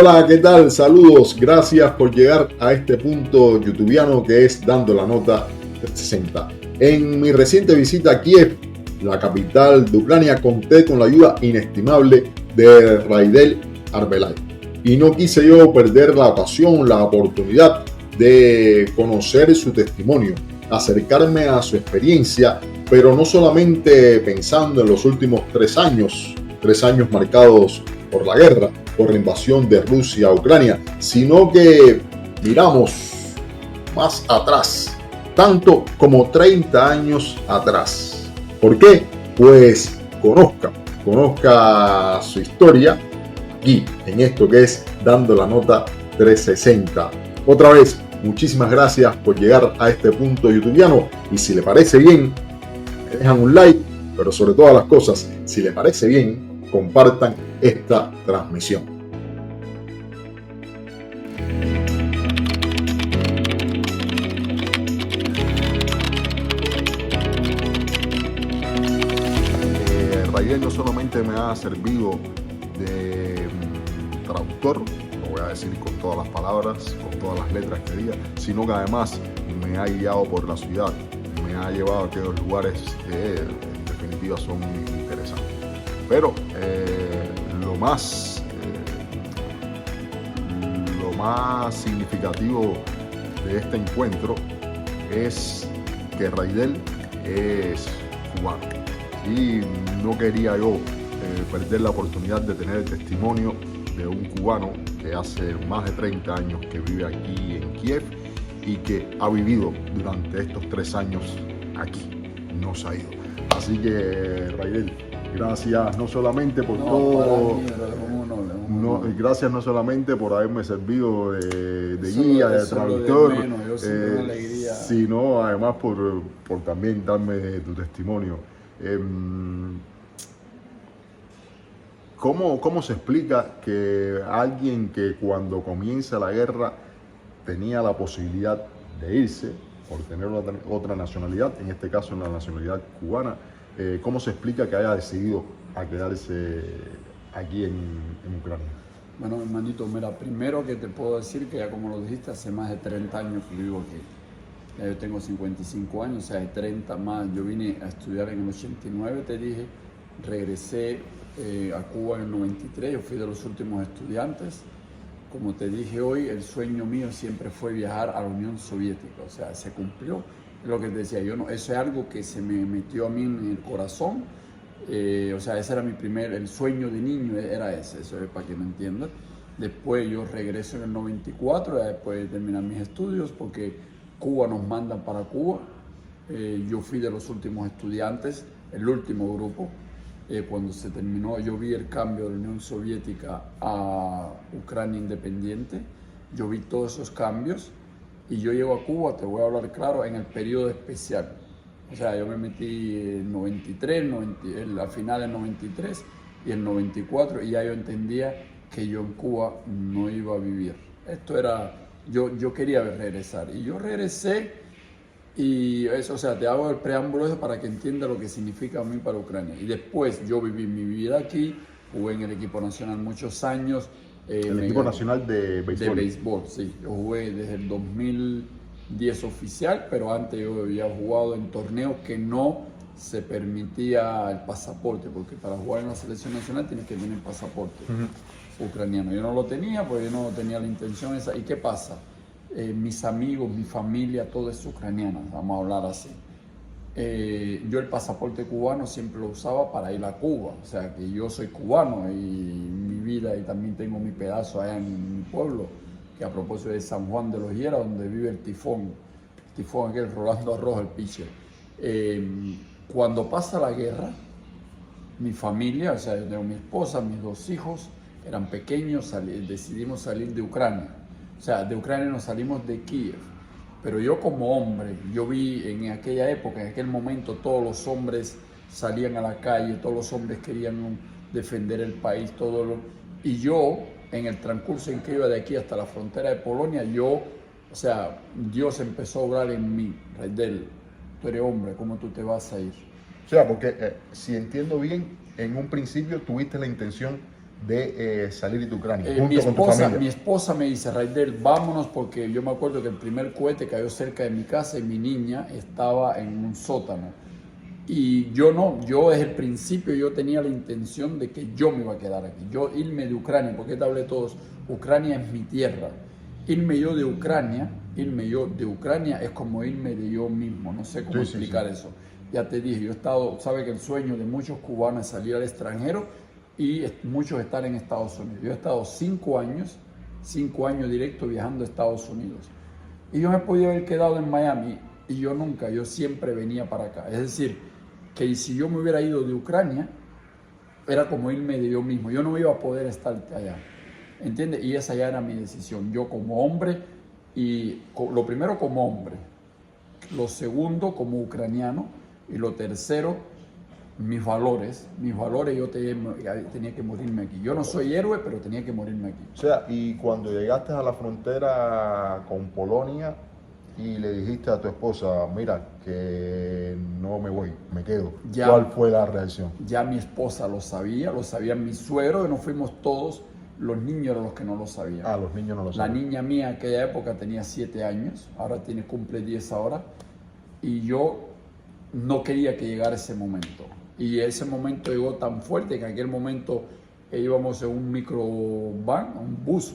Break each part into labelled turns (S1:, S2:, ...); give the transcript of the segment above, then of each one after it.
S1: Hola, ¿qué tal? Saludos, gracias por llegar a este punto youtubiano que es Dando la Nota 360. En mi reciente visita a Kiev, la capital de Ucrania, conté con la ayuda inestimable de Raidel Arbelay. Y no quise yo perder la ocasión, la oportunidad de conocer su testimonio, acercarme a su experiencia, pero no solamente pensando en los últimos 3 años marcados por la guerra, por la invasión de Rusia a Ucrania, sino que miramos más atrás, tanto como 30 años atrás. ¿Por qué? Pues conozca su historia aquí, en esto que es Dando la Nota 360. Otra vez, muchísimas gracias por llegar a este punto youtubiano, y si le parece bien, dejan un like, pero sobre todas las cosas, si le parece bien, compartan esta transmisión. Raidel no solamente me ha servido de traductor, lo voy a decir con todas las palabras, con todas las letras que diga, sino que además me ha guiado por la ciudad, me ha llevado a aquellos lugares que en definitiva son interesantes. Pero lo más significativo de este encuentro es que Raidel es cubano y no quería yo perder la oportunidad de tener el testimonio de un cubano que hace más de 30 años que vive aquí en Kiev y que ha vivido durante estos 3 años aquí, no se ha ido. Así que Raidel, gracias no solamente por todo, gracias no solamente por haberme servido de guía, de traductor, sino además por también darme tu testimonio. ¿Cómo se explica que alguien que cuando comienza la guerra tenía la posibilidad de irse por tener otra nacionalidad, en este caso la nacionalidad cubana, cómo se explica que haya decidido a quedarse aquí en Ucrania?
S2: Bueno, hermanito, mira, primero que te puedo decir que ya como lo dijiste, hace más de 30 años que vivo aquí. Ya yo tengo 55 años, o sea, de 30 más. Yo vine a estudiar en el 89, te dije, regresé a Cuba en el 93, yo fui de los últimos estudiantes. Como te dije hoy, el sueño mío siempre fue viajar a la Unión Soviética, o sea, se cumplió. Es lo que te decía, yo no, eso es algo que se me metió a mí en el corazón. O sea, ese era el sueño de niño era ese, eso es para que me entiendas. Después yo regreso en el 94, después de terminar mis estudios, porque Cuba nos mandan para Cuba. Yo fui de los últimos estudiantes, el último grupo. Cuando se terminó, yo vi el cambio de la Unión Soviética a Ucrania independiente, yo vi todos esos cambios y yo llego a Cuba, te voy a hablar claro, en el periodo especial. O sea, yo me metí en 93, al final del 93 y el 94, y ya yo entendía que yo en Cuba no iba a vivir. Esto era, yo quería regresar y yo regresé. Y eso, o sea, te hago el preámbulo eso para que entiendas lo que significa a mí para Ucrania. Y después yo viví mi vida aquí, jugué en el equipo nacional muchos años.
S1: El equipo nacional de béisbol.
S2: De béisbol, sí. Yo jugué desde el 2010 oficial, pero antes yo había jugado en torneos que no se permitía el pasaporte, porque para jugar en la selección nacional tienes que tener pasaporte ucraniano. Yo no lo tenía, porque yo no tenía la intención esa. ¿Y qué pasa? Mis amigos, mi familia, todo es ucraniana, vamos a hablar así. Yo el pasaporte cubano siempre lo usaba para ir a Cuba, o sea que yo soy cubano y mi vida, y también tengo mi pedazo allá en mi pueblo, que a propósito de San Juan de los Hieras, donde vive el tifón aquel Rolando Arroz, el pitcher. Cuando pasa la guerra, mi familia, o sea, yo tengo mi esposa, mis 2 hijos, eran pequeños, decidimos salir de Ucrania. O sea, de Ucrania nos salimos de Kiev. Pero yo como hombre, yo vi en aquella época, en aquel momento, todos los hombres salían a la calle, todos los hombres querían defender el país, y yo, en el transcurso en que iba de aquí hasta la frontera de Polonia, o sea, Dios empezó a obrar en mí. Raidel, tú eres hombre, ¿cómo tú te vas a ir?
S1: O sea, porque si entiendo bien, en un principio tuviste la intención de salir de Ucrania,
S2: Mi
S1: junto con tu familia?
S2: esposa me dice, Raidel, vámonos, porque yo me acuerdo que el primer cohete cayó cerca de mi casa y mi niña estaba en un sótano. Y yo no, yo desde el principio yo tenía la intención de que yo me iba a quedar aquí, yo irme de Ucrania, porque te hablé todos, Ucrania es mi tierra. Irme yo de Ucrania es como irme de yo mismo, no sé cómo explicar eso. Ya te dije, yo he estado, sabe que el sueño de muchos cubanos es salir al extranjero y muchos están en Estados Unidos. Yo he estado 5 años directo viajando a Estados Unidos. Y yo me he podido haber quedado en Miami y yo siempre venía para acá. Es decir, que si yo me hubiera ido de Ucrania, era como irme de yo mismo. Yo no iba a poder estar allá, ¿entiendes? Y esa ya era mi decisión. Yo como hombre, y lo primero como hombre, lo segundo como ucraniano, y lo tercero, mis valores yo tenía que morirme aquí. Yo no soy héroe, pero tenía que morirme aquí.
S1: O sea, y cuando llegaste a la frontera con Polonia y le dijiste a tu esposa, mira, que no me voy, me quedo, ¿cuál fue la reacción?
S2: Ya mi esposa lo sabía mis suegros, que nos fuimos todos, los niños eran los que no lo sabían.
S1: Ah, los niños no lo sabían.
S2: La niña mía en aquella época tenía 7 años, ahora cumple 10 ahora, y yo no quería que llegara ese momento. Y ese momento llegó tan fuerte que en aquel momento íbamos en un microbús,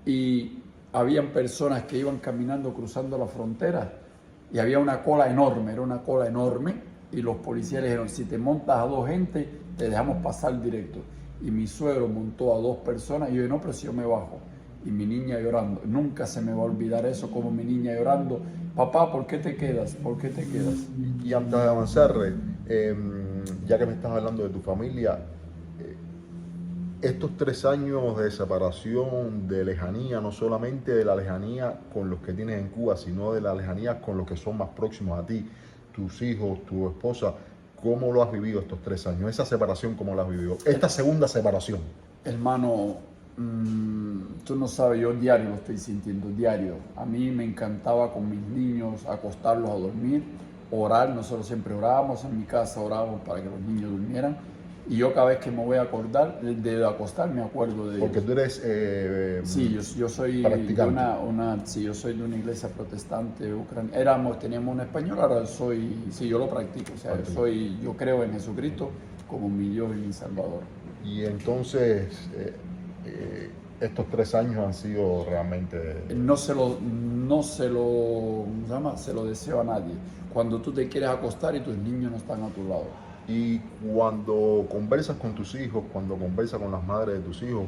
S2: y habían personas que iban caminando cruzando la frontera y había una cola enorme, y los policías le dijeron, si te montas a 2 gente, te dejamos pasar directo. Y mi suegro montó a 2 personas y yo dije, no, pero si yo me bajo. Y mi niña llorando, nunca se me va a olvidar eso, como mi niña llorando, papá, ¿por qué te quedas? ¿Por qué te quedas?
S1: Y antes de avanzar, ya que me estás hablando de tu familia, estos 3 años de separación, de lejanía, no solamente de la lejanía con los que tienes en Cuba, sino de la lejanía con los que son más próximos a ti, tus hijos, tu esposa, ¿cómo lo has vivido estos 3 años? Esa separación, ¿cómo la has vivido? Esta segunda separación.
S2: Hermano, tú no sabes, yo diario lo estoy sintiendo, diario. A mí me encantaba con mis niños acostarlos a dormir, orar. Nosotros siempre orábamos en mi casa, orábamos para que los niños durmieran. Y yo cada vez que me voy a acordar de acostar, me acuerdo de
S1: Porque
S2: ellos.
S1: tú eres
S2: Sí, yo soy
S1: practicante.
S2: yo soy de una iglesia protestante ucraniana. Teníamos un español, ahora yo lo practico. O sea, yo creo en Jesucristo como mi Dios y mi Salvador.
S1: Y entonces, estos 3 años han sido realmente...
S2: No se lo deseo a nadie. Cuando tú te quieres acostar y tus niños no están a tu lado.
S1: Y cuando conversas con tus hijos, cuando conversas con las madres de tus hijos,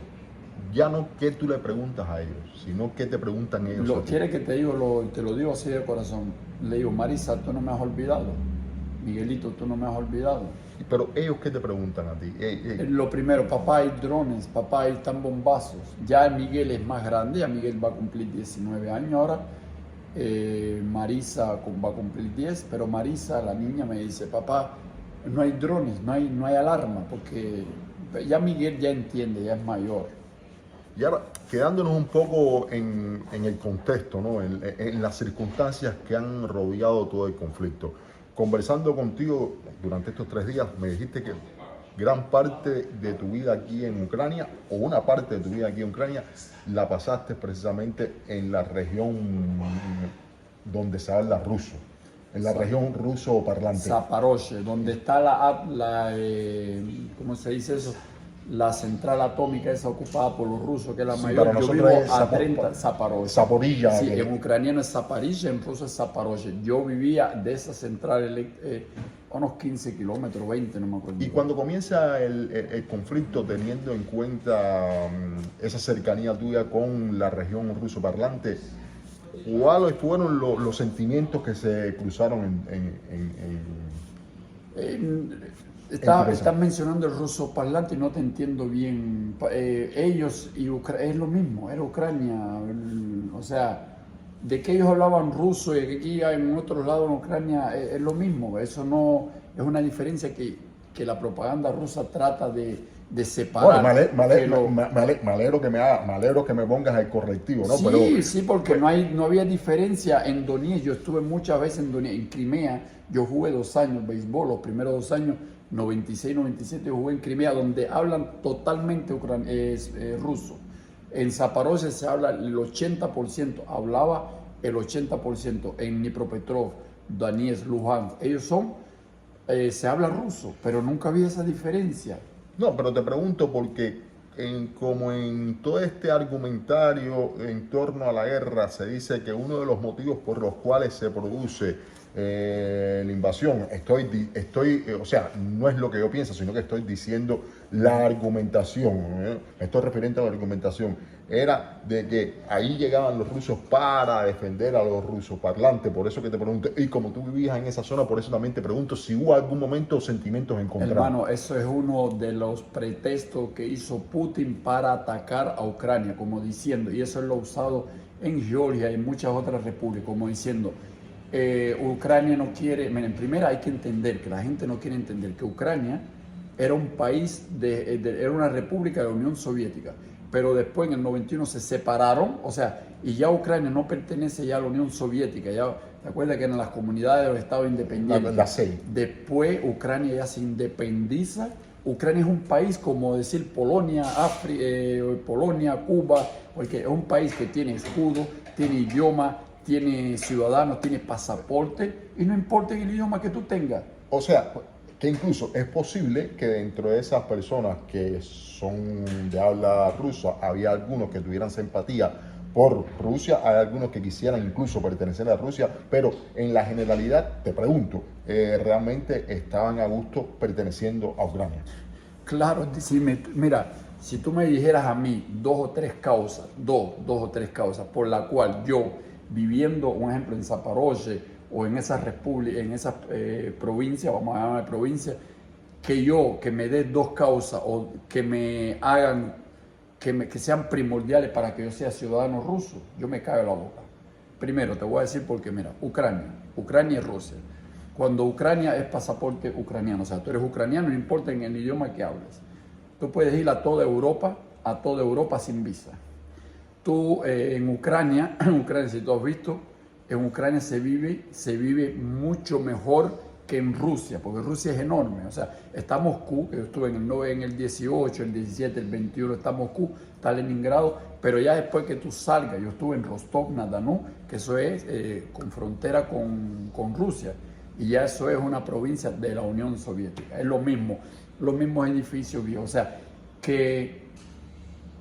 S1: ya no qué tú le preguntas a ellos, sino qué te preguntan ellos.
S2: ¿Quiere que te lo digo así de corazón? Le digo, Marisa, tú no me has olvidado. Miguelito, tú no me has olvidado.
S1: Pero ellos, ¿qué te preguntan a ti?
S2: Lo primero, papá, hay drones, papá, hay tan bombazos. Ya Miguel es más grande, ya Miguel va a cumplir 19 años ahora. Marisa va a cumplir 10, pero Marisa, la niña, me dice, papá, no hay drones, no hay alarma, porque ya Miguel ya entiende, ya es mayor.
S1: Y ahora, quedándonos un poco en el contexto, ¿no? en las circunstancias que han rodeado todo el conflicto. Conversando contigo durante estos 3 días, me dijiste que gran parte de tu vida aquí en Ucrania, o una parte de tu vida aquí en Ucrania, la pasaste precisamente en la región donde se habla ruso. En la región ruso parlante.
S2: Zaporozhye, donde está ¿cómo se dice eso? La central atómica esa ocupada por los rusos, que es la mayor. Yo vivo a 30, Zaporozhye.
S1: Zaporilla.
S2: Sí, en ucraniano es Zaporozhye, en ruso es Zaporozhye. Yo vivía de esa central unos 15 kilómetros, 20, no me acuerdo.
S1: Y cuando comienza el conflicto, teniendo en cuenta esa cercanía tuya con la región ruso parlante, ¿cuáles fueron los sentimientos que se cruzaron
S2: Estás mencionando el ruso parlante y no te entiendo bien. Ellos y es lo mismo, era Ucrania. O sea, de que ellos hablaban ruso y que aquí en otros lados en Ucrania es lo mismo. Eso no es una diferencia que la propaganda rusa trata de separar.
S1: Bueno, me alegro que me pongas el correctivo, ¿no?
S2: Sí, porque no había diferencia en Donetsk. Yo estuve muchas veces en Donetsk, en Crimea. Yo jugué 2 años béisbol, los primeros 2 años 96, 97 jugué en Crimea, donde hablan totalmente ruso. En Zaporozhye se habla el 80%, hablaba el 80%. En Dnipropetrovsk, Donetsk, Luhansk, ellos se habla ruso, pero nunca había esa diferencia.
S1: No, pero te pregunto porque como en todo este argumentario en torno a la guerra se dice que uno de los motivos por los cuales se produce la invasión, o sea, no es lo que yo pienso, sino que estoy diciendo la argumentación, estoy referente a la argumentación, era de que ahí llegaban los rusos para defender a los rusos parlantes, por eso que te pregunto, y como tú vivías en esa zona, por eso también te pregunto si hubo algún momento sentimientos encontrados.
S2: Hermano, eso es uno de los pretextos que hizo Putin para atacar a Ucrania, como diciendo, y eso él lo ha usado en Georgia y en muchas otras repúblicas, como diciendo, Ucrania no quiere, miren, primero hay que entender, que la gente no quiere entender que Ucrania era un país, era una república de la Unión Soviética, pero después en el 91 se separaron, o sea, y ya Ucrania no pertenece ya a la Unión Soviética, ya, ¿te acuerdas que eran las comunidades de los estados independientes?
S1: La 6.
S2: Después Ucrania ya se independiza. Ucrania es un país como decir Polonia, Polonia, Cuba, porque es un país que tiene escudo, tiene idioma, tiene ciudadanos, tiene pasaporte, y no importa el idioma que tú tengas.
S1: O sea, que incluso es posible que dentro de esas personas que son de habla rusa, había algunos que tuvieran simpatía por Rusia, hay algunos que quisieran incluso pertenecer a Rusia, pero en la generalidad, te pregunto, ¿realmente estaban a gusto perteneciendo a Ucrania?
S2: Claro, mira, si tú me dijeras a mí dos o tres causas por la cual yo, viviendo, un ejemplo, en Zaporozhye o en esas repúblicas, en esas provincias, vamos a llamar provincia, que me dé dos causas o que me hagan, que sean primordiales para que yo sea ciudadano ruso, yo me callo la boca. Primero, te voy a decir porque, mira, Ucrania y Rusia. Cuando Ucrania es pasaporte ucraniano, o sea, tú eres ucraniano, no importa en el idioma que hables. Tú puedes ir a toda Europa sin visa. Tú en Ucrania, si tú has visto, en Ucrania se vive mucho mejor que en Rusia, porque Rusia es enorme. O sea, está Moscú, que yo estuve en el 18, el 17, el 21, está Moscú, está Leningrado, pero ya después que tú salgas, yo estuve en Rostov-na-Don, que eso es con frontera con Rusia, y ya eso es una provincia de la Unión Soviética. Es lo mismo, los mismos edificios viejos. O sea, que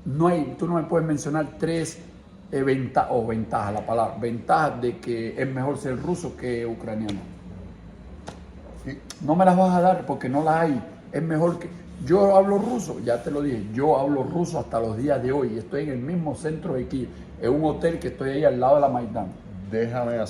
S2: tú no me puedes mencionar tres ventajas, la palabra, ventajas de que es mejor ser ruso que ucraniano. No me las vas a dar porque no las hay. Es mejor que... Yo hablo ruso, ya te lo dije, yo hablo ruso hasta los días de hoy. Estoy en el mismo centro de Kiev, en un hotel que estoy ahí al lado de la Maidán.
S1: Ya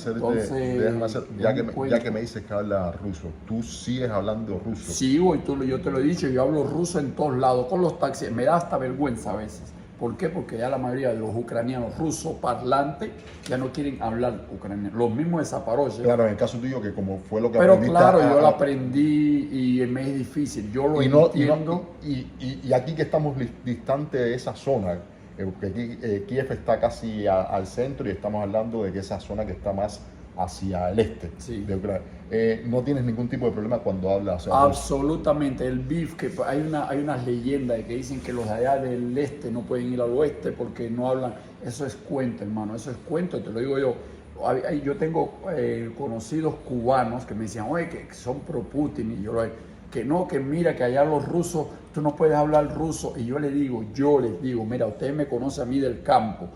S1: que me dices que habla ruso, ¿tú sigues hablando ruso?
S2: Sigo, yo te lo he dicho, yo hablo ruso en todos lados, con los taxis. Me da hasta vergüenza a veces. ¿Por qué? Porque ya la mayoría de los ucranianos rusos parlantes ya no quieren hablar ucraniano. Los mismos de Zaporozhye.
S1: Claro, en el caso tuyo, que como fue lo que
S2: pero claro, yo lo aprendí y me es difícil. Yo lo entiendo.
S1: Y aquí que estamos distantes de esa zona, porque aquí, Kiev está casi al centro y estamos hablando de que esa zona que está más hacia el este de Ucrania. No tienes ningún tipo de problema cuando hablas.
S2: Absolutamente. El BIF, que hay unas leyendas que dicen que los de allá del este no pueden ir al oeste porque no hablan. Eso es cuento, hermano. Eso es cuento, te lo digo yo. Yo tengo conocidos cubanos que me decían, oye, que son pro Putin, y yo que no, que mira, que allá los rusos, tú no puedes hablar ruso. Y yo les digo, mira, ustedes me conocen a mí del campo.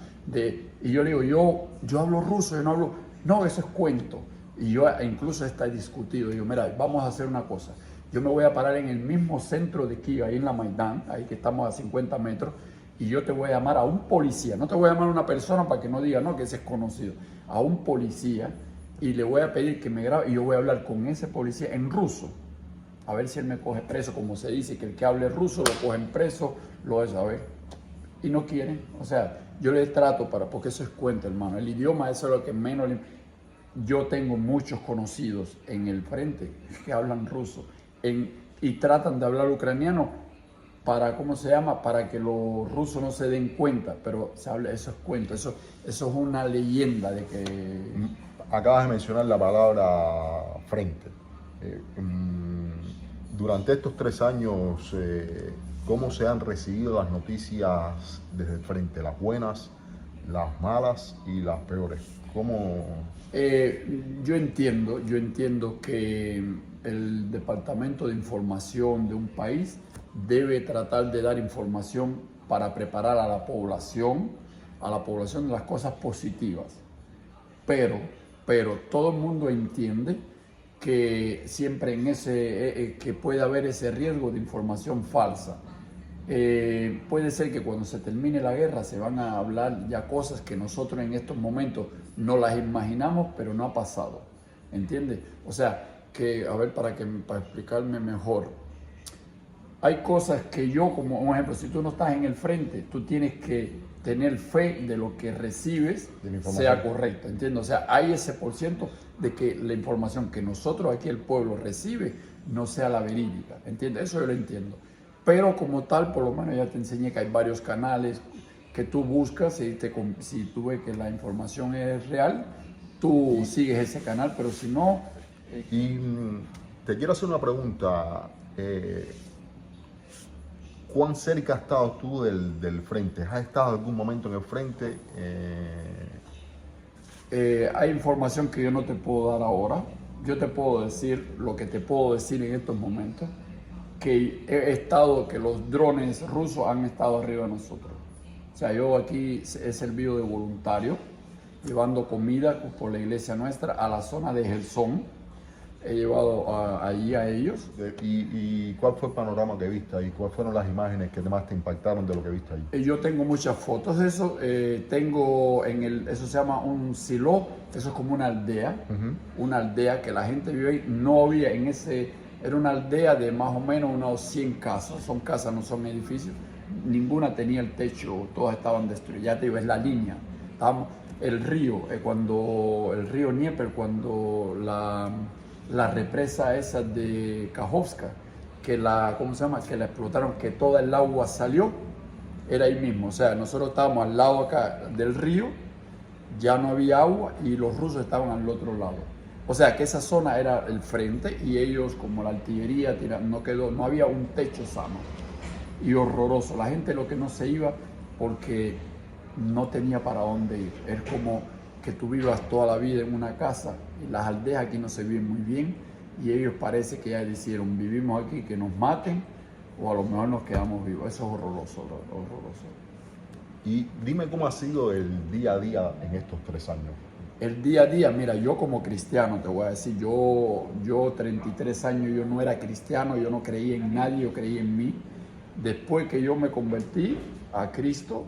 S2: Y yo le digo, yo hablo ruso, yo no hablo. No, eso es cuento. Y yo incluso está discutido. Digo, mira, vamos a hacer una cosa. Yo me voy a parar en el mismo centro de Kiev, ahí en la Maidán, ahí que estamos a 50 metros, y yo te voy a llamar a un policía. No te voy a llamar a una persona para que no diga, no, que ese es conocido. A un policía, y le voy a pedir que me grabe, y yo voy a hablar con ese policía en ruso. A ver si él me coge preso, como se dice, que el que hable ruso lo cogen preso, lo es, a ver. Y no quieren, o sea, yo les trato porque eso es cuento, hermano. El idioma, eso es lo que menos... Yo tengo muchos conocidos en el frente que hablan ruso y tratan de hablar ucraniano para, ¿cómo se llama? Para que los rusos no se den cuenta, pero eso es cuento, eso es una leyenda de que...
S1: Acabas de mencionar la palabra frente. Durante estos 3 años, ¿cómo se han recibido las noticias desde el frente? Las buenas, las malas y las peores. ¿Cómo?
S2: Yo entiendo que el Departamento de Información de un país debe tratar de dar información para preparar a la población de las cosas positivas. Pero todo el mundo entiende que siempre que puede haber ese riesgo de información falsa. Puede ser que cuando se termine la guerra se van a hablar ya cosas que nosotros en estos momentos no las imaginamos, pero no ha pasado. ¿Entiendes? O sea, que, a ver, para explicarme mejor, hay cosas que yo, como un ejemplo, si tú no estás en el frente, tú tienes que tener fe de lo que recibes sea correcto, ¿entiendes? O sea, hay ese % de que la información que nosotros aquí el pueblo recibe no sea la verídica, ¿entiendes? Eso yo lo entiendo. Pero como tal, por lo menos ya te enseñé que hay varios canales que tú buscas y si tú ves que la información es real, tú sigues ese canal, pero si no...
S1: Y te quiero hacer una pregunta. ¿Cuán cerca has estado tú del frente? ¿Has estado en algún momento en el frente?
S2: Hay información que yo no te puedo dar ahora. Yo te puedo decir lo que te puedo decir en estos momentos, que que los drones rusos han estado arriba de nosotros. O sea, yo aquí he servido de voluntario, llevando comida por la iglesia nuestra a la zona de Gerson. He llevado allí a ellos.
S1: ¿Y cuál fue el panorama que viste ahí? ¿Cuáles fueron las imágenes que más te impactaron de lo que viste ahí?
S2: Yo tengo muchas fotos de eso. Tengo eso se llama un silo, eso es como una aldea. Una aldea que la gente vive ahí. No había era una aldea de más o menos unos 100 casas. Son casas, no son edificios. Ninguna tenía el techo, todas estaban destruidas. Ya te digo, es la línea. El río, el río Dnieper, cuando la represa esa de Kajovska, ¿cómo se llama? Que la explotaron, que toda el agua salió, era ahí mismo. O sea, nosotros estábamos al lado acá del río, ya no había agua y los rusos estaban al otro lado. O sea, que esa zona era el frente y ellos, como la artillería, no había un techo sano y horroroso. La gente lo que no se iba porque no tenía para dónde ir. Es como que tú vivas toda la vida en una casa y las aldeas aquí no se viven muy bien y ellos parece que ya dijeron, vivimos aquí, que nos maten o a lo mejor nos quedamos vivos. Eso es horroroso, horroroso.
S1: Y dime cómo ha sido el día a día en estos 3 años.
S2: El día a día, mira, yo como cristiano te voy a decir, yo 33 años, yo no era cristiano, yo no creía en nadie, yo creía en mí. Después que yo me convertí a Cristo,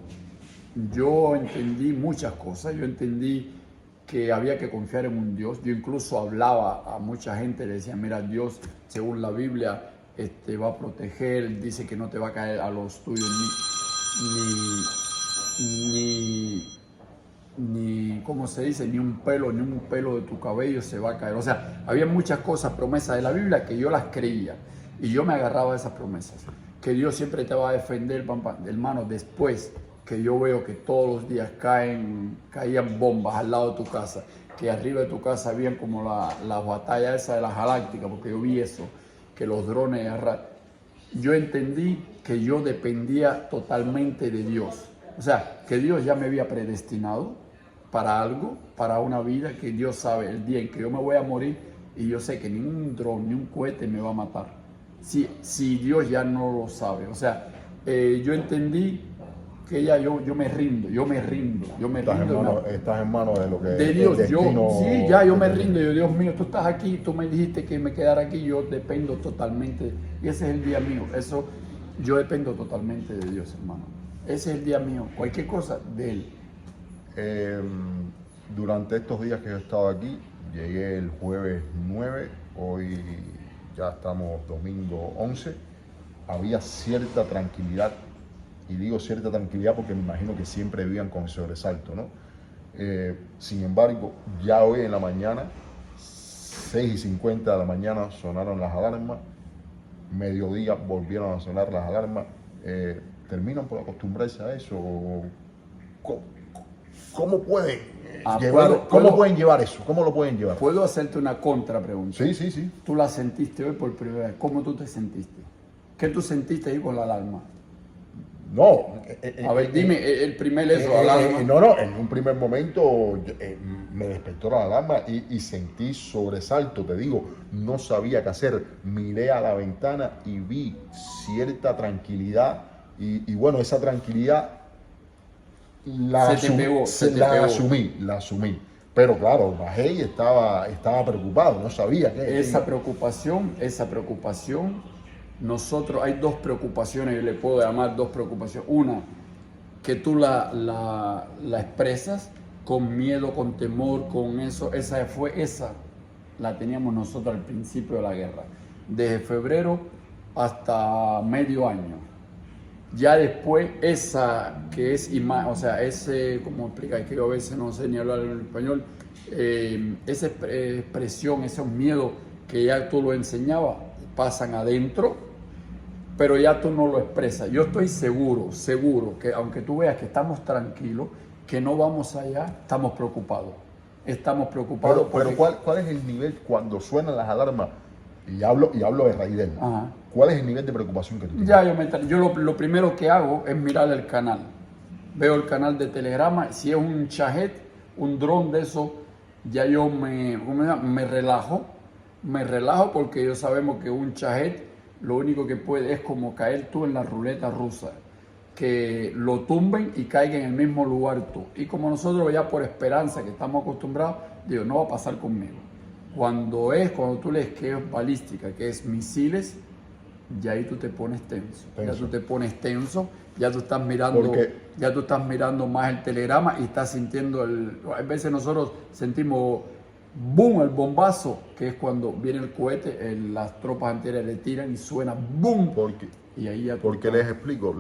S2: yo entendí muchas cosas. Yo entendí que había que confiar en un Dios. Yo incluso hablaba a mucha gente, le decía, mira, Dios, según la Biblia, va a proteger, dice que no te va a caer a los tuyos ni ¿cómo se dice? Ni un pelo de tu cabello se va a caer. O sea, había muchas cosas, promesas de la Biblia que yo las creía y yo me agarraba a esas promesas. Que Dios siempre te va a defender, hermano, después que yo veo que todos los días caían bombas al lado de tu casa, que arriba de tu casa habían como la batalla esa de las galácticas, porque yo vi eso, que los drones, yo entendí que yo dependía totalmente de Dios. O sea, que Dios ya me había predestinado para algo, para una vida, que Dios sabe el día en que yo me voy a morir y yo sé que ni un dron, ni un cohete me va a matar. Si Dios ya no lo sabe. O sea, yo entendí que yo me rindo.
S1: Estás en manos de lo que
S2: de Dios. Yo me rindo. Dios mío, tú estás aquí, tú me dijiste que me quedara aquí, yo dependo totalmente. Y ese es el día mío. Yo dependo totalmente de Dios, hermano. Ese es el día mío. Cualquier cosa de Él.
S1: Durante estos días que yo he estado aquí, llegué el jueves 9, hoy ya estamos domingo 11, había cierta tranquilidad, y digo cierta tranquilidad porque me imagino que siempre vivían con sobresalto, ¿no? Sin embargo, ya hoy en la mañana, 6:50 de la mañana, sonaron las alarmas, mediodía volvieron a sonar las alarmas. ¿Terminan por acostumbrarse a eso?
S3: ¿Cómo pueden
S2: ¿Puedo-
S3: ¿Cómo pueden llevar eso? ¿Cómo lo pueden llevar?
S2: ¿Puedo hacerte una contrapregunta?
S3: Sí, sí, sí.
S2: Tú la sentiste hoy por primera vez. ¿Cómo tú te sentiste? ¿Qué tú sentiste ahí con la alarma?
S3: No.
S2: A ver, dime, el primer eso, alarma.
S3: No, en un primer momento me despertó la alarma y sentí sobresalto, te digo, no sabía qué hacer. Miré a la ventana y vi cierta tranquilidad y bueno, esa tranquilidad
S2: Se te pegó, se te
S3: la
S2: pegó.
S3: asumí. Pero claro, bajé y estaba preocupado, no sabía qué.
S2: Esa preocupación, nosotros, hay dos preocupaciones, yo le puedo llamar dos preocupaciones. Una, que tú la expresas con miedo, con temor, con eso. Esa la teníamos nosotros al principio de la guerra, desde febrero hasta medio año. Ya después, esa que es imagen, o sea, ese, como explica, es que yo a veces no sé ni hablar en español, esa expresión, esos miedos que ya tú lo enseñabas, pasan adentro, pero ya tú no lo expresas. Yo estoy seguro que aunque tú veas que estamos tranquilos, que no vamos allá, estamos preocupados. Estamos preocupados.
S3: Pero ¿cuál es el nivel cuando suenan las alarmas? Y hablo de Raidel.
S2: Ajá.
S3: ¿Cuál es el nivel de preocupación que tú tienes?
S2: Ya yo lo primero que hago es mirar el canal. Veo el canal de telegrama. Si es un Shahed, un dron de eso, ya yo me relajo. Me relajo porque yo sabemos que un Shahed lo único que puede es como caer tú en la ruleta rusa. Que lo tumben y caiga en el mismo lugar tú. Y como nosotros ya por esperanza que estamos acostumbrados, digo, no va a pasar conmigo. Cuando tú lees que es balística, que es misiles, ya ahí tú te pones tenso. Ya tú te pones tenso, ya tú estás mirando más el telegrama y estás sintiendo a veces nosotros sentimos boom, el bombazo, que es cuando viene el cohete, las tropas antiaéreas le tiran y suena boom. Y ahí ya
S3: Porque les explico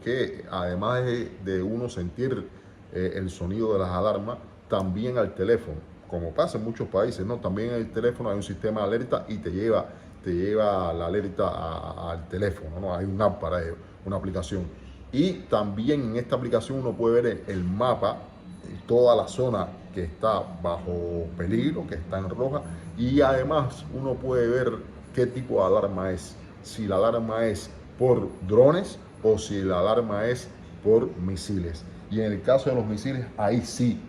S3: que además de uno sentir el sonido de las alarmas, también al teléfono, como pasa en muchos países, ¿no? También en el teléfono hay un sistema de alerta y te lleva la alerta al teléfono, ¿no? Hay un app para ello, una aplicación. Y también en esta aplicación uno puede ver el mapa, toda la zona que está bajo peligro, que está en roja, y además uno puede ver qué tipo de alarma es. Si la alarma es por drones o si la alarma es por misiles. Y en el caso de los misiles, ahí sí.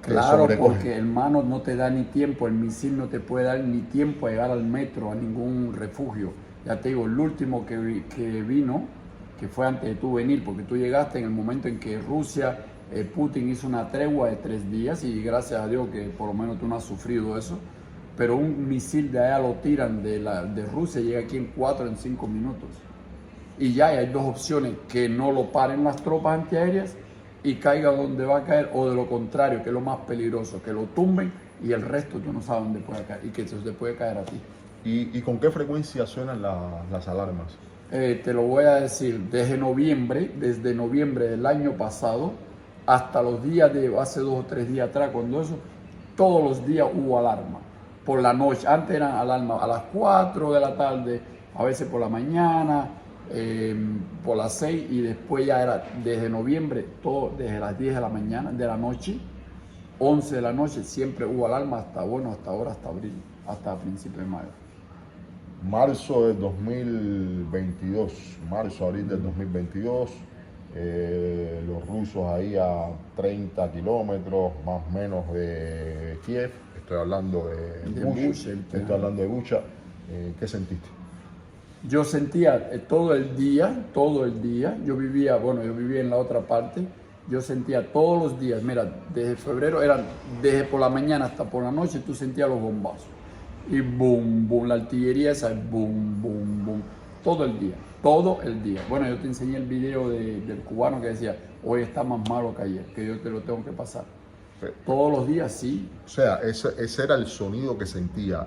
S2: Claro, porque hermano no te da ni tiempo, el misil no te puede dar ni tiempo a llegar al metro, a ningún refugio. Ya te digo, el último que vino, que fue antes de tú venir, porque tú llegaste en el momento en que Rusia, Putin hizo una tregua de 3 días y gracias a Dios que por lo menos tú no has sufrido eso. Pero un misil de allá lo tiran de Rusia y llega aquí en 4 o 5 minutos. Y ya hay dos opciones, que no lo paren las tropas antiaéreas y caiga donde va a caer, o de lo contrario, que es lo más peligroso, que lo tumben y el resto tú no sabes dónde puede caer y que se te puede caer a ti.
S3: ¿Y con qué frecuencia suenan las alarmas?
S2: Te lo voy a decir, desde noviembre del año pasado hasta los días de hace 2 o 3 días atrás, cuando eso, todos los días hubo alarma. Por la noche, antes eran alarmas a las 4 de la tarde, a veces por la mañana, por las 6 y después ya era desde noviembre, todo desde las 10 de la mañana, de la noche, 11 de la noche, siempre hubo alarma hasta ahora, hasta abril, hasta principios de mayo.
S3: Marzo del 2022, abril del 2022, los rusos ahí a 30 kilómetros más o menos de Kiev, estoy hablando de Bucha, ¿qué sentiste?
S2: Yo sentía todo el día, yo vivía en la otra parte, yo sentía todos los días, mira, desde febrero, desde por la mañana hasta por la noche, tú sentías los bombazos. Y boom, boom, la artillería esa, boom, boom, boom, todo el día. Bueno, yo te enseñé el video del cubano que decía, hoy está más malo que ayer, que yo te lo tengo que pasar. Todos los días, sí.
S3: O sea, ese era el sonido que sentía.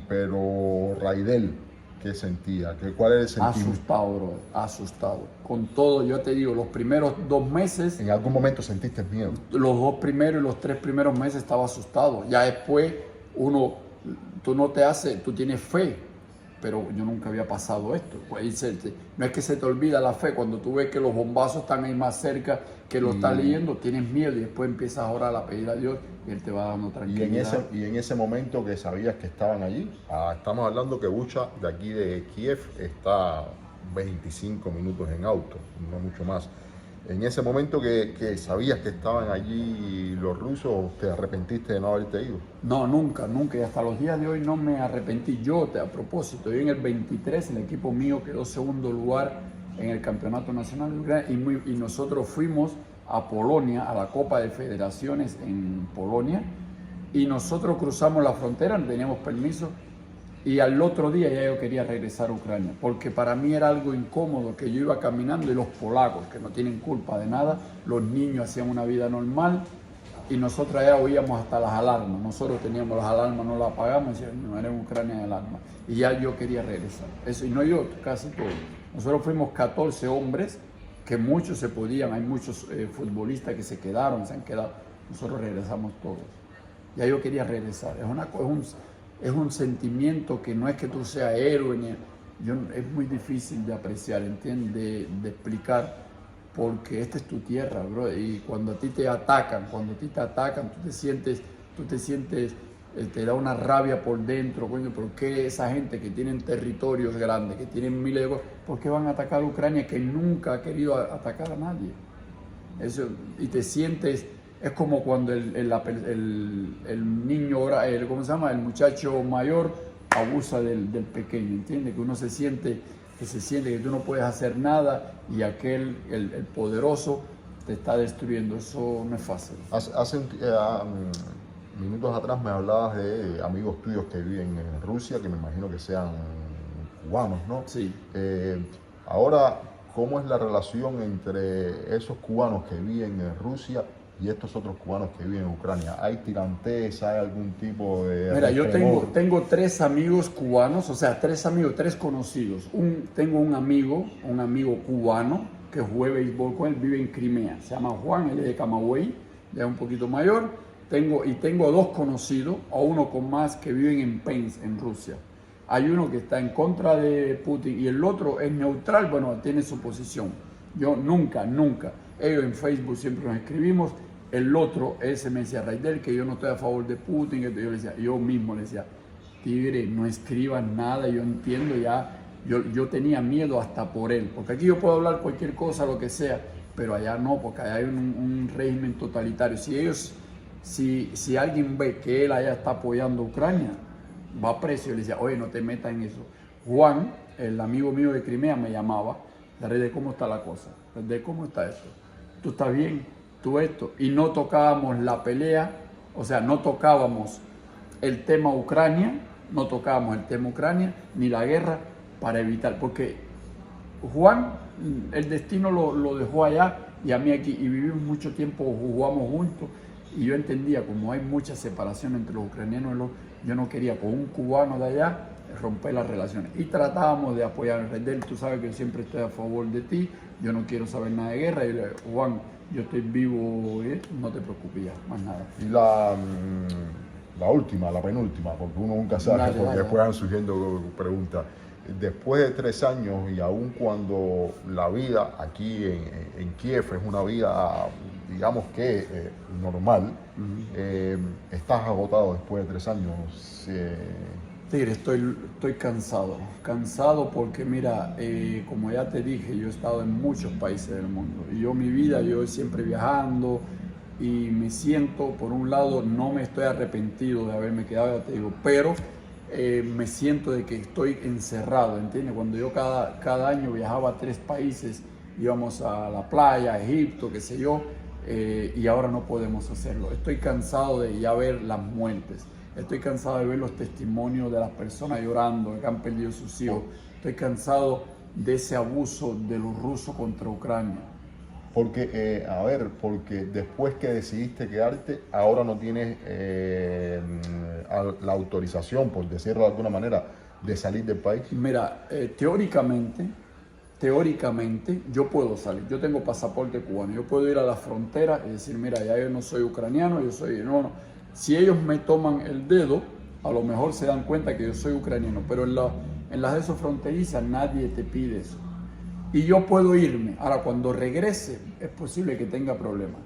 S3: Pero Raidel, ¿qué sentía? ¿Cuál era el sentido?
S2: Asustado, bro, asustado. Con todo, yo te digo, los primeros 2 meses...
S3: ¿En algún momento sentiste miedo?
S2: Los 2 primeros y los 3 primeros meses estaba asustado. Ya después, tú tienes fe. pero yo nunca había pasado esto. Pues, no es que se te olvida la fe, cuando tú ves que los bombazos están ahí más cerca, que lo estás leyendo, tienes miedo y después empiezas a orar, a pedir a Dios y Él te va dando tranquilidad.
S3: Y en ese momento que sabías que estaban allí, estamos hablando que Bucha de aquí de Kiev está 25 minutos en auto, no mucho más. En ese momento que sabías que estaban allí los rusos, ¿te arrepentiste de no haberte ido?
S2: No, nunca, nunca. Y hasta los días de hoy no me arrepentí. A propósito, yo en el 23, el equipo mío quedó segundo lugar en el Campeonato Nacional de Ucrania y nosotros fuimos a Polonia, a la Copa de Federaciones en Polonia, y nosotros cruzamos la frontera, no teníamos permiso, y al otro día ya yo quería regresar a Ucrania, porque para mí era algo incómodo que yo iba caminando y los polacos, que no tienen culpa de nada, los niños hacían una vida normal y nosotros ya oíamos hasta las alarmas. Nosotros teníamos las alarmas, no las apagamos, y decían, no, era en Ucrania de alarma. Y ya yo quería regresar. Eso, y no yo, casi todos. Nosotros fuimos 14 hombres, que muchos se podían, hay muchos futbolistas que se quedaron, se han quedado. Nosotros regresamos todos. Ya yo quería regresar. Es un sentimiento que no es que tú seas héroe, es muy difícil de apreciar, ¿entiendes? De explicar, porque esta es tu tierra, bro, y cuando a ti te atacan, tú te sientes, te da una rabia por dentro, coño, ¿por qué esa gente que tienen territorios grandes, que tienen miles de cosas, por qué van a atacar a Ucrania que nunca ha querido atacar a nadie? Eso, y te sientes... Es como cuando el niño, ¿cómo se llama? El muchacho mayor abusa del pequeño, ¿entiendes? Que uno se siente que tú no puedes hacer nada y el poderoso, te está destruyendo. Eso no es fácil.
S3: Hace minutos atrás me hablabas de amigos tuyos que viven en Rusia, que me imagino que sean cubanos, ¿no?
S2: Sí.
S3: Ahora, ¿cómo es la relación entre esos cubanos que viven en Rusia y estos otros cubanos que viven en Ucrania? ¿Hay tirantes? ¿Hay algún tipo de...?
S2: Mira, yo tengo 3 amigos cubanos, o sea, 3 conocidos. Tengo un amigo cubano que juega béisbol con él, vive en Crimea. Se llama Juan, él es de Camagüey, ya es un poquito mayor. Tengo 2 conocidos, o uno con más, que viven en Pensk, en Rusia. Hay uno que está en contra de Putin y el otro es neutral, bueno, tiene su posición. Yo nunca. Ellos en Facebook siempre nos escribimos. El otro, ese me decía, Raidel, que yo no estoy a favor de Putin. Yo mismo le decía, tigre, no escribas nada, yo entiendo ya. Yo tenía miedo hasta por él, porque aquí yo puedo hablar cualquier cosa, lo que sea, pero allá no, porque allá hay un régimen totalitario. Si alguien ve que él allá está apoyando a Ucrania, va preso. Yo le decía, oye, no te metas en eso. Juan, el amigo mío de Crimea, me llamaba, Raidel, ¿cómo está la cosa? Raidel, ¿cómo está esto? ¿Tú estás bien? ¿Tú esto? Y no tocábamos la pelea, o sea, no tocábamos el tema Ucrania, ni la guerra, para evitar, porque Juan, el destino lo dejó allá y a mí aquí, y vivimos mucho tiempo, jugamos juntos, y yo entendía, como hay mucha separación entre los ucranianos y yo no quería con un cubano de allá romper las relaciones, y tratábamos de apoyar a Raidel. Tú sabes que yo siempre estoy a favor de ti, yo no quiero saber nada de guerra, y le digo, Juan, yo estoy vivo, no te preocupes ya, más nada.
S3: Y la penúltima, porque uno nunca sabe, porque después van surgiendo preguntas. Después de 3 años, y aun cuando la vida aquí en Kiev es una vida, digamos que normal, estás agotado después de 3 años.
S2: Tigre, estoy cansado porque mira, como ya te dije, yo he estado en muchos países del mundo y mi vida, yo siempre viajando, y me siento, por un lado, no me estoy arrepentido de haberme quedado, ya te digo, pero me siento de que estoy encerrado, ¿entiendes? Cuando yo cada año viajaba a 3 países, íbamos a la playa, a Egipto, qué sé yo, y ahora no podemos hacerlo. Estoy cansado de ya ver las muertes. Estoy cansado de ver los testimonios de las personas llorando, que han perdido sus hijos. Estoy cansado de ese abuso de los rusos contra Ucrania.
S3: Porque, porque después que decidiste quedarte, ahora no tienes la autorización, por decirlo de alguna manera, de salir del país.
S2: Mira, teóricamente yo puedo salir. Yo tengo pasaporte cubano. Yo puedo ir a la frontera y decir, mira, ya yo no soy ucraniano, yo soy... No. Si ellos me toman el dedo, a lo mejor se dan cuenta que yo soy ucraniano, pero En las de esos fronterizas nadie te pide eso. Y yo puedo irme. Ahora, cuando regrese, es posible que tenga problemas.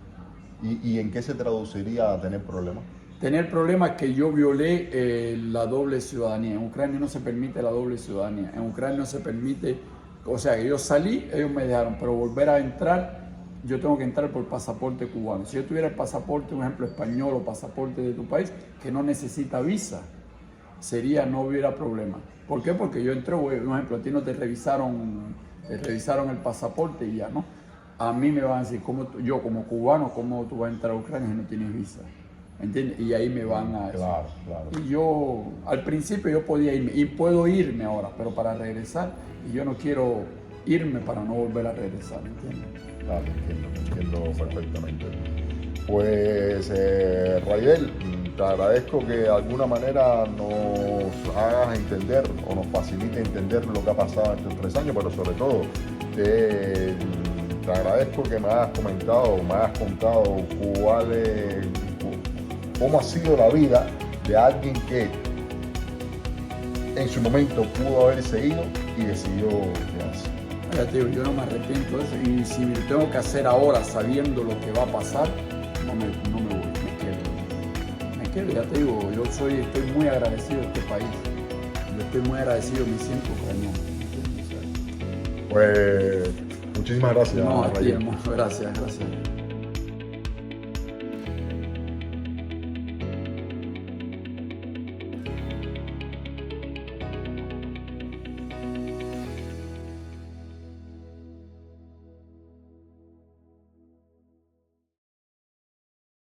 S3: ¿Y en qué se traduciría a tener problemas?
S2: Tener problemas que yo violé la doble ciudadanía. En Ucrania no se permite la doble ciudadanía. En Ucrania no se permite, o sea, que yo salí, ellos me dejaron, pero volver a entrar, yo tengo que entrar por pasaporte cubano. Si yo tuviera el pasaporte, un ejemplo, español o pasaporte de tu país, que no necesita visa, no hubiera problema. ¿Por qué? Porque yo entré, un ejemplo, a ti no te revisaron el pasaporte y ya, ¿no? A mí me van a decir, yo como cubano, ¿cómo tú vas a entrar a Ucrania si no tienes visa? ¿Entiendes? Y ahí me van a...
S3: Claro, claro.
S2: Y yo, al principio yo podía irme, y puedo irme ahora, pero para regresar, y yo no quiero irme para no volver a regresar, ¿entiendes?
S3: Claro, entiendo perfectamente. Pues, Raidel, te agradezco que de alguna manera nos hagas entender o nos facilite entender lo que ha pasado en estos 3 años, pero sobre todo te agradezco que me hayas comentado, me hayas contado cómo ha sido la vida de alguien que en su momento pudo haberse ido y decidió quedarse.
S2: Ya te digo, yo no me arrepiento de eso, y si lo tengo que hacer ahora sabiendo lo que va a pasar, no me voy, me quedo, ya te digo, yo estoy muy agradecido de este país, yo estoy muy agradecido, me siento ucraniano.
S3: Pues muchísimas gracias.
S2: No, a ti, hermano, gracias.